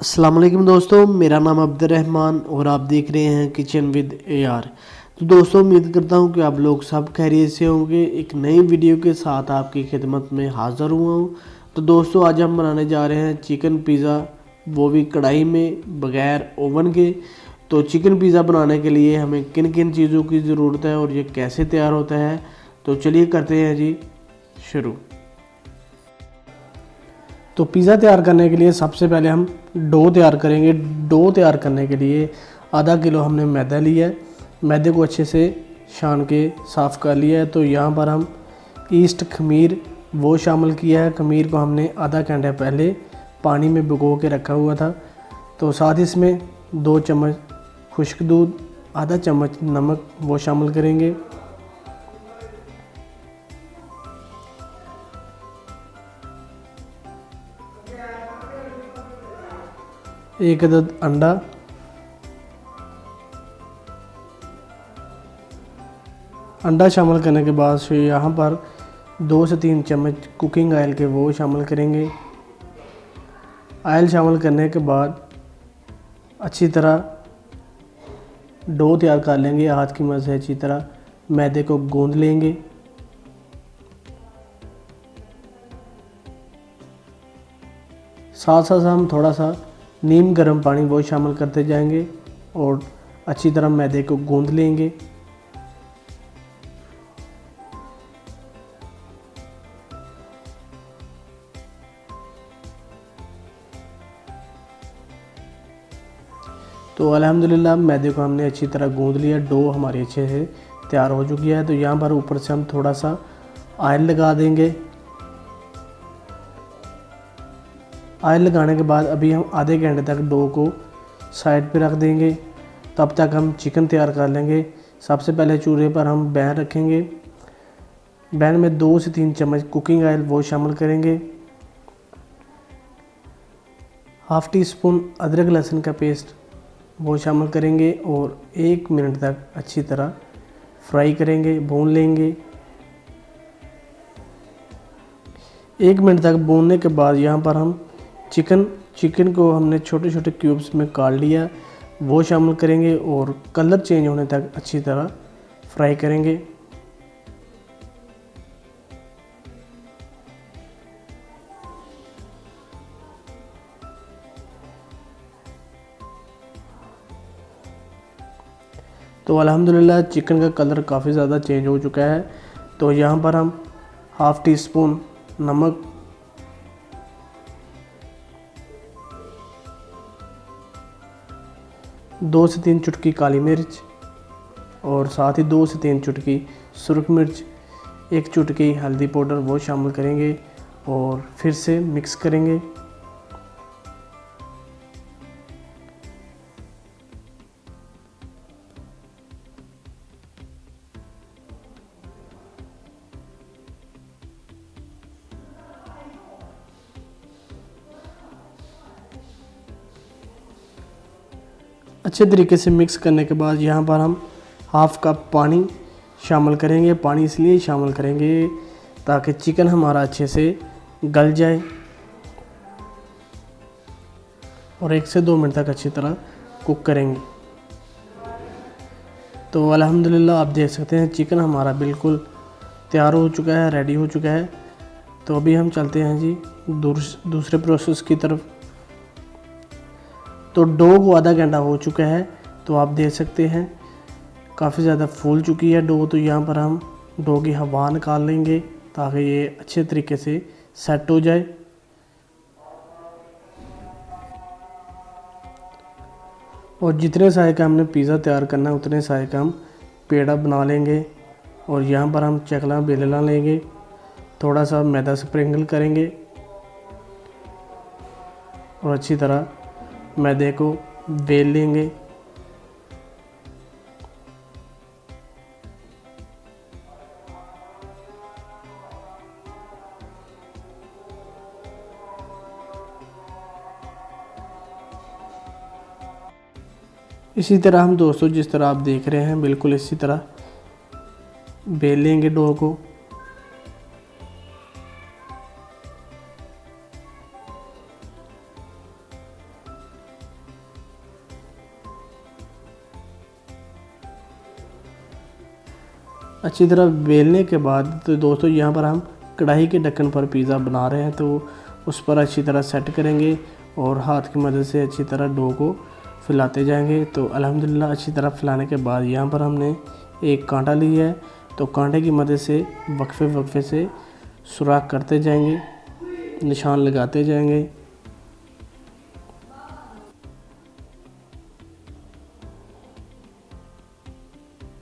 अस्सलाम वालेकुम दोस्तों, मेरा नाम अब्दुर्रहमान और आप देख रहे हैं किचन विद AR। तो दोस्तों, उम्मीद करता हूं कि आप लोग सब खैरियत से होंगे। एक नई वीडियो के साथ आपकी खिदमत में हाज़िर हुआ हूं। तो दोस्तों, आज हम बनाने जा रहे हैं चिकन पिज़्ज़ा, वो भी कढ़ाई में बग़ैर ओवन के। तो चिकन पिज़्ज़ा बनाने के लिए हमें किन किन चीज़ों की ज़रूरत है और ये कैसे तैयार होता है, तो चलिए करते हैं जी शुरू। तो पिज़्ज़ा तैयार करने के लिए सबसे पहले हम डो तैयार करेंगे। डो तैयार करने के लिए आधा किलो हमने मैदा लिया है। मैदे को अच्छे से छान के साफ़ कर लिया है। तो यहाँ पर हम ईस्ट खमीर वो शामिल किया है। खमीर को हमने आधा घंटा पहले पानी में भिगो के रखा हुआ था। तो साथ ही इसमें 2 चम्मच खुश्क दूध, आधा चम्मच नमक वो शामिल करेंगे। एक अदद अंडा, अंडा शामिल करने के बाद फिर यहाँ पर 2 से 3 चम्मच कुकिंग ऑयल के वो शामिल करेंगे। ऑयल शामिल करने के बाद अच्छी तरह डो तैयार कर लेंगे। हाथ की मदद से अच्छी तरह मैदे को गूंद लेंगे। साथ साथ हम थोड़ा सा नीम गर्म पानी वो शामिल करते जाएंगे और अच्छी तरह मैदे को गूंद लेंगे। तो अल्हम्दुलिल्लाह मैदे को हमने अच्छी तरह गूंद लिया। डो हमारी अच्छे से तैयार हो चुकी है। तो यहाँ पर ऊपर से हम थोड़ा सा ऑयल लगा देंगे। ऑयल लगाने के बाद अभी हम आधे घंटे तक डो को साइड पे रख देंगे। तब तक हम चिकन तैयार कर लेंगे। सबसे पहले चूल्हे पर हम पैन रखेंगे। पैन में 2 से 3 चम्मच कुकिंग ऑयल वो शामिल करेंगे। हाफ़ टी स्पून अदरक लहसुन का पेस्ट वो शामिल करेंगे और 1 मिनट तक अच्छी तरह फ्राई करेंगे, भून लेंगे। 1 मिनट तक भूनने के बाद यहाँ पर हम चिकन को हमने छोटे छोटे क्यूब्स में काट लिया, वो शामिल करेंगे और कलर चेंज होने तक अच्छी तरह फ्राई करेंगे। तो अल्हम्दुलिल्लाह चिकन का कलर काफ़ी ज़्यादा चेंज हो चुका है। तो यहाँ पर हम हाफ़ टी स्पून नमक, 2 से 3 चुटकी काली मिर्च और साथ ही 2 से 3 चुटकी सुरख मिर्च, 1 चुटकी हल्दी पाउडर वो शामिल करेंगे और फिर से मिक्स करेंगे। अच्छे तरीके से मिक्स करने के बाद यहाँ पर हम हाफ़ कप पानी शामिल करेंगे। पानी इसलिए शामिल करेंगे ताकि चिकन हमारा अच्छे से गल जाए और 1 से 2 मिनट तक अच्छी तरह कुक करेंगे। तो अल्हम्दुलिल्लाह आप देख सकते हैं चिकन हमारा बिल्कुल तैयार हो चुका है, रेडी हो चुका है। तो अभी हम चलते हैं जी दूसरे प्रोसेस की तरफ। तो डो को आधा घंटा हो चुका है। तो आप देख सकते हैं काफ़ी ज़्यादा फूल चुकी है डो। तो यहाँ पर हम डो की हवा निकाल लेंगे ताकि ये अच्छे तरीके से सेट हो जाए। और जितने साइज़ का हमने पिज़्ज़ा तैयार करना है उतने साइज़ का हम पेड़ा बना लेंगे। और यहाँ पर हम चकला बेलना लेंगे, थोड़ा सा मैदा स्प्रिंकल करेंगे और अच्छी तरह मैदे को बेल लेंगे। इसी तरह हम दोस्तों जिस तरह आप देख रहे हैं बिल्कुल इसी तरह बेल लेंगे डो को। अच्छी तरह बेलने के बाद तो दोस्तों यहाँ पर हम कढ़ाई के ढक्कन पर पिज़्ज़ा बना रहे हैं, तो उस पर अच्छी तरह सेट करेंगे और हाथ की मदद से अच्छी तरह डो को फैलाते जाएंगे। तो अल्हम्दुलिल्लाह अच्छी तरह फैलाने के बाद यहाँ पर हमने एक कांटा लिया है, तो कांटे की मदद से वक्फे से सुराख करते जाएंगे, निशान लगाते जाएंगे।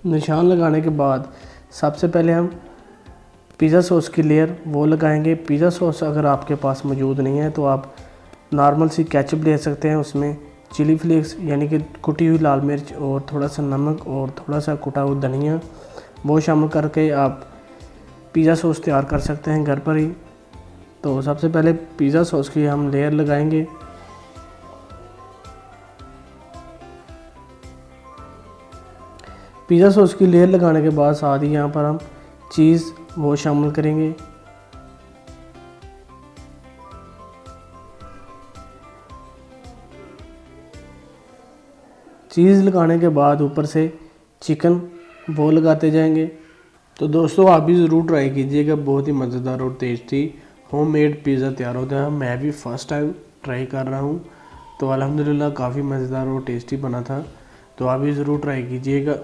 निशान लगाने के बाद सबसे पहले हम पिज़्ज़ा सॉस की लेयर वो लगाएंगे। पिज़्ज़ा सॉस अगर आपके पास मौजूद नहीं है तो आप नॉर्मल सी केचप ले सकते हैं, उसमें चिली फ्लेक्स यानी कि कुटी हुई लाल मिर्च और थोड़ा सा नमक और थोड़ा सा कुटा हुआ धनिया वो शामिल करके आप पिज़्ज़ा सॉस तैयार कर सकते हैं घर पर ही। तो सबसे पहले पिज़्ज़ा सॉस की हम लेयर लगाएंगे। पिज़्ज़ा सॉस की लेयर लगाने के बाद साथ ही यहाँ पर हम चीज़ वो शामिल करेंगे। चीज़ लगाने के बाद ऊपर से चिकन वो लगाते जाएंगे। तो दोस्तों आप भी ज़रूर ट्राई कीजिएगा, बहुत ही मज़ेदार और टेस्टी होममेड पिज़्ज़ा तैयार होता है। मैं भी फ़र्स्ट टाइम ट्राई कर रहा हूँ, तो अल्हम्दुलिल्लाह काफ़ी मज़ेदार और टेस्टी बना था। तो आप भी ज़रूर ट्राई कीजिएगा।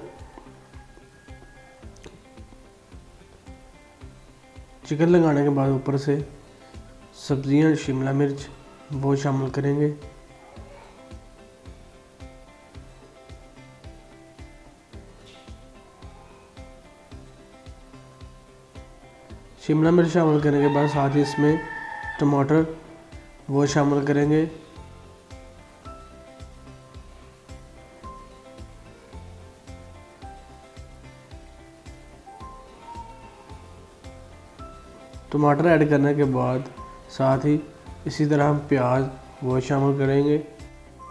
चिकन लगाने के बाद ऊपर से सब्जियां शिमला मिर्च वो शामिल करेंगे। शिमला मिर्च शामिल करने के बाद साथ ही इसमें टमाटर वो शामिल करेंगे। टमाटर ऐड करने के बाद साथ ही इसी तरह हम प्याज वो शामिल करेंगे।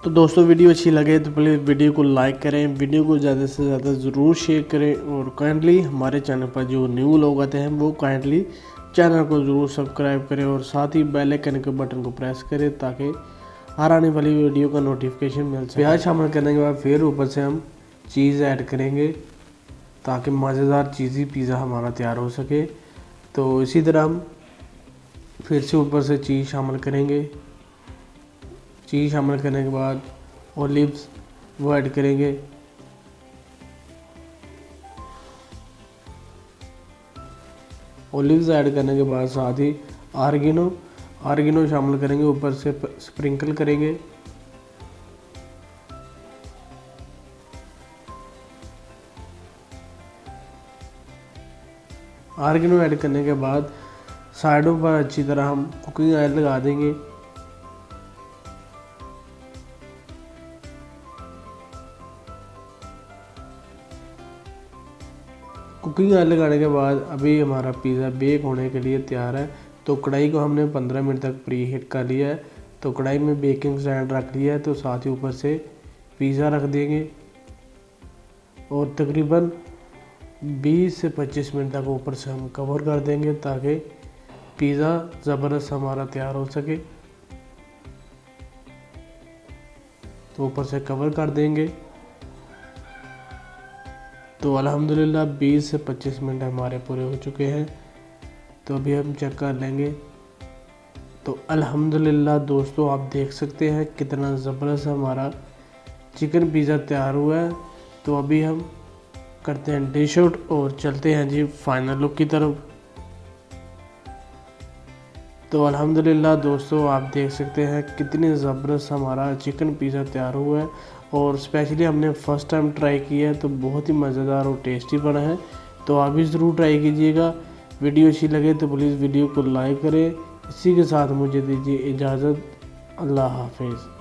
तो दोस्तों वीडियो अच्छी लगे तो प्लीज़ वीडियो को लाइक करें, वीडियो को ज़्यादा से ज़्यादा ज़रूर शेयर करें और काइंडली हमारे चैनल पर जो न्यू लोग आते हैं वो काइंडली चैनल को ज़रूर सब्सक्राइब करें और साथ ही बेल आइकन के बटन को प्रेस करें ताकि हर आने वाली वीडियो का नोटिफिकेशन मिल सके। प्याज शामिल करने के बाद फिर ऊपर से हम चीज़ ऐड करेंगे ताकि मज़ेदार चीज़ी पिज़्ज़ा हमारा तैयार हो सके। तो इसी तरह हम फिर से ऊपर से चीज़ शामिल करेंगे। चीज़ शामिल करने के बाद ओलिव्स वो ऐड करेंगे। ओलिव्स ऐड करने के बाद साथ ही आर्गेनो शामिल करेंगे, ऊपर से स्प्रिंकल करेंगे। आर्गेनो ऐड करने के बाद साइडों पर अच्छी तरह हम कुकिंग ऑयल लगा देंगे। कुकिंग ऑयल लगाने के बाद अभी हमारा पिज़्ज़ा बेक होने के लिए तैयार है। तो कढ़ाई को हमने 15 मिनट तक प्री हीट कर लिया है। तो कढ़ाई में बेकिंग स्टैंड रख लिया है, तो साथ ही ऊपर से पिज़्ज़ा रख देंगे और तकरीबन 20 से 25 मिनट तक ऊपर से हम कवर कर देंगे ताकि पिज़्ज़ा ज़बरदस्त हमारा तैयार हो सके। तो ऊपर से कवर कर देंगे। तो अल्हम्दुलिल्लाह 20 से 25 मिनट हमारे पूरे हो चुके हैं। तो अभी हम चेक कर लेंगे। तो अल्हम्दुलिल्लाह दोस्तों आप देख सकते हैं कितना ज़बरदस्त हमारा चिकन पिज़्ज़ा तैयार हुआ है। तो अभी हम करते हैं डिश आउट और चलते हैं जी फाइनल लुक की तरफ। तो अल्हम्दुलिल्लाह दोस्तों आप देख सकते हैं कितनी ज़बरदस्त हमारा चिकन पिज़्ज़ा तैयार हुआ है और स्पेशली हमने फ़र्स्ट टाइम ट्राई किया है, तो बहुत ही मज़ेदार और टेस्टी बना है। तो आप भी ज़रूर ट्राई कीजिएगा। वीडियो अच्छी लगे तो प्लीज़ वीडियो को लाइक करें। इसी के साथ मुझे दीजिए इजाज़त। अल्लाह हाफिज़।